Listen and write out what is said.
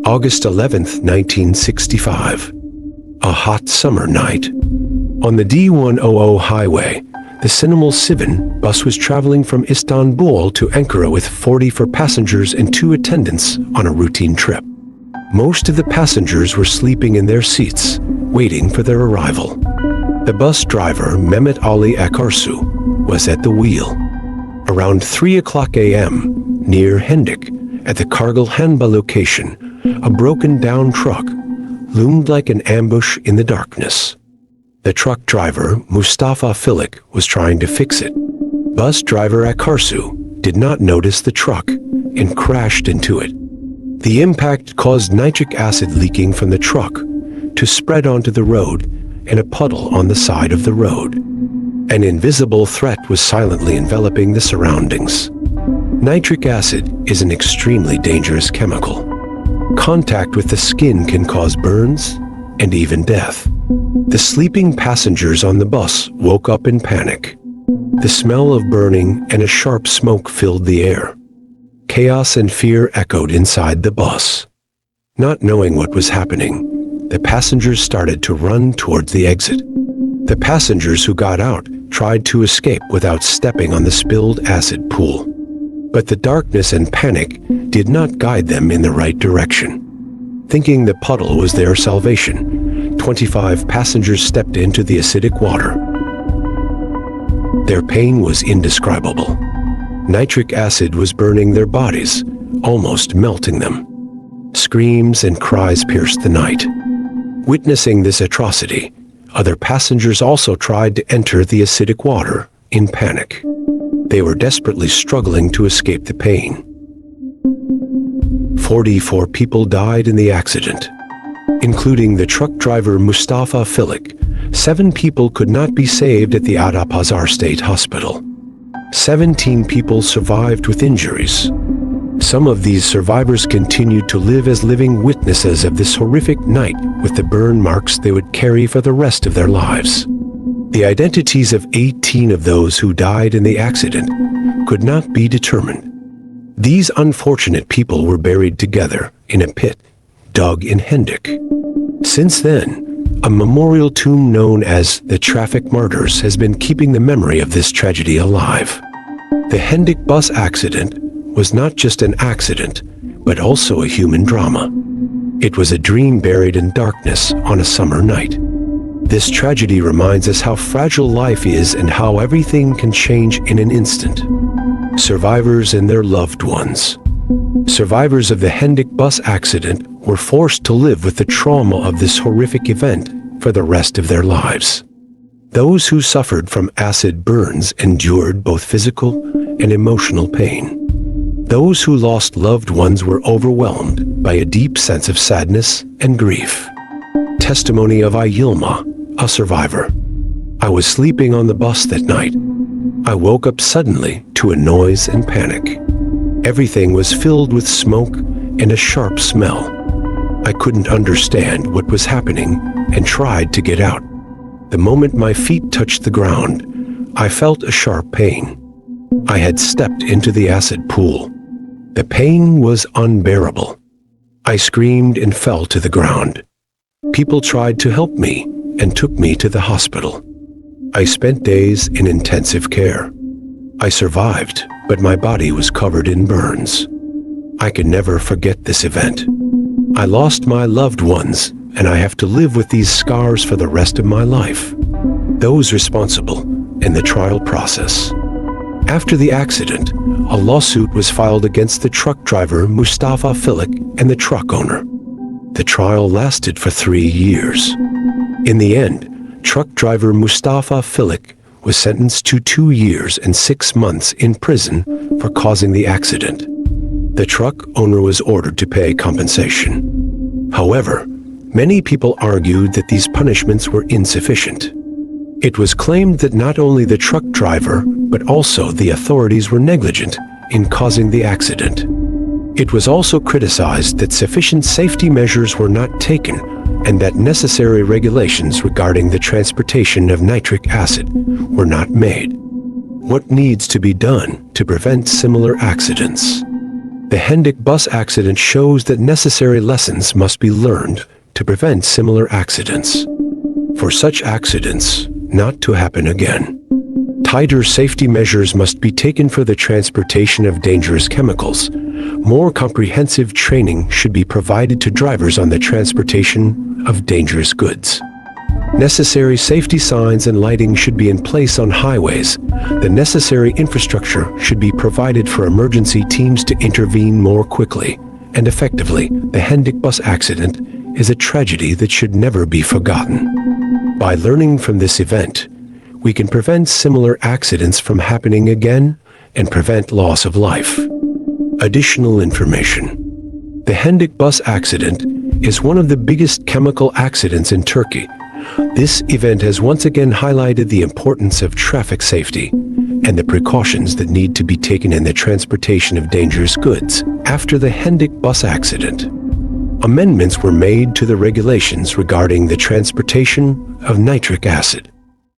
August 11th, 1965. A hot summer night. On the D100 highway, the Cinema 7 bus was traveling from Istanbul to Ankara with 44 passengers and 2 attendants on a routine trip. Most of the passengers were sleeping in their seats, waiting for their arrival. The bus driver, Mehmet Ali Akarsu, was at the wheel. Around 3 o'clock a.m., near Hendek, at the Kargil-Hanba location, a broken-down truck loomed like an ambush in the darkness. The truck driver, Mustafa Filik, was trying to fix it. Bus driver Akarsu did not notice the truck and crashed into it. The impact caused nitric acid leaking from the truck to spread onto the road and a puddle on the side of the road. An invisible threat was silently enveloping the surroundings. Nitric acid is an extremely dangerous chemical. Contact with the skin can cause burns and even death. The sleeping passengers on the bus woke up in panic. The smell of burning and a sharp smoke filled the air. Chaos and fear echoed inside the bus. Not knowing what was happening, the passengers started to run towards the exit. The passengers who got out tried to escape without stepping on the spilled acid pool. But the darkness and panic did not guide them in the right direction. Thinking the puddle was their salvation, 25 passengers stepped into the acidic water. Their pain was indescribable. Nitric acid was burning their bodies, almost melting them. Screams and cries pierced the night. Witnessing this atrocity, other passengers also tried to enter the acidic water in panic. They were desperately struggling to escape the pain. 44 people died in the accident, including the truck driver Mustafa Filik. 7 people could not be saved at the Adapazarı State Hospital. 17 people survived with injuries. Some of these survivors continued to live as living witnesses of this horrific night with the burn marks they would carry for the rest of their lives. The identities of 18 of those who died in the accident could not be determined. These unfortunate people were buried together in a pit dug in Hendek. Since then, a memorial tomb known as the Traffic Martyrs has been keeping the memory of this tragedy alive. The Hendek Bus Accident was not just an accident, but also a human drama. It was a dream buried in darkness on a summer night. This tragedy reminds us how fragile life is and how everything can change in an instant. Survivors and their loved ones. Survivors of the Hendek Bus Accident were forced to live with the trauma of this horrific event for the rest of their lives. Those who suffered from acid burns endured both physical and emotional pain. Those who lost loved ones were overwhelmed by a deep sense of sadness and grief. Testimony of Ayilma, a survivor. I was sleeping on the bus that night. I woke up suddenly to a noise and panic. Everything was filled with smoke and a sharp smell. I couldn't understand what was happening and tried to get out. The moment my feet touched the ground, I felt a sharp pain. I had stepped into the acid pool. The pain was unbearable. I screamed and fell to the ground. People tried to help me and took me to the hospital. I spent days in intensive care. I survived, but my body was covered in burns. I can never forget this event. I lost my loved ones, and I have to live with these scars for the rest of my life. Those responsible in the trial process. After the accident, a lawsuit was filed against the truck driver Mustafa Filik and the truck owner. The trial lasted for 3 years. In the end, truck driver Mustafa Filik was sentenced to 2 years and 6 months in prison for causing the accident. The truck owner was ordered to pay compensation. However, many people argued that these punishments were insufficient. It was claimed that not only the truck driver, but also the authorities were negligent in causing the accident. It was also criticized that sufficient safety measures were not taken and that necessary regulations regarding the transportation of nitric acid were not made. What needs to be done to prevent similar accidents? The Hendek Bus Accident shows that necessary lessons must be learned to prevent similar accidents. For such accidents not to happen again, tighter safety measures must be taken for the transportation of dangerous chemicals. More comprehensive training should be provided to drivers on the transportation of dangerous goods. Necessary safety signs and lighting should be in place on highways. The necessary infrastructure should be provided for emergency teams to intervene more quickly and effectively. The Hendek Bus Accident is a tragedy that should never be forgotten. By learning from this event, we can prevent similar accidents from happening again and prevent loss of life. Additional information. The Hendek Bus Accident is one of the biggest chemical accidents in Turkey. This event has once again highlighted the importance of traffic safety and the precautions that need to be taken in the transportation of dangerous goods. After the Hendek Bus Accident, amendments were made to the regulations regarding the transportation of nitric acid.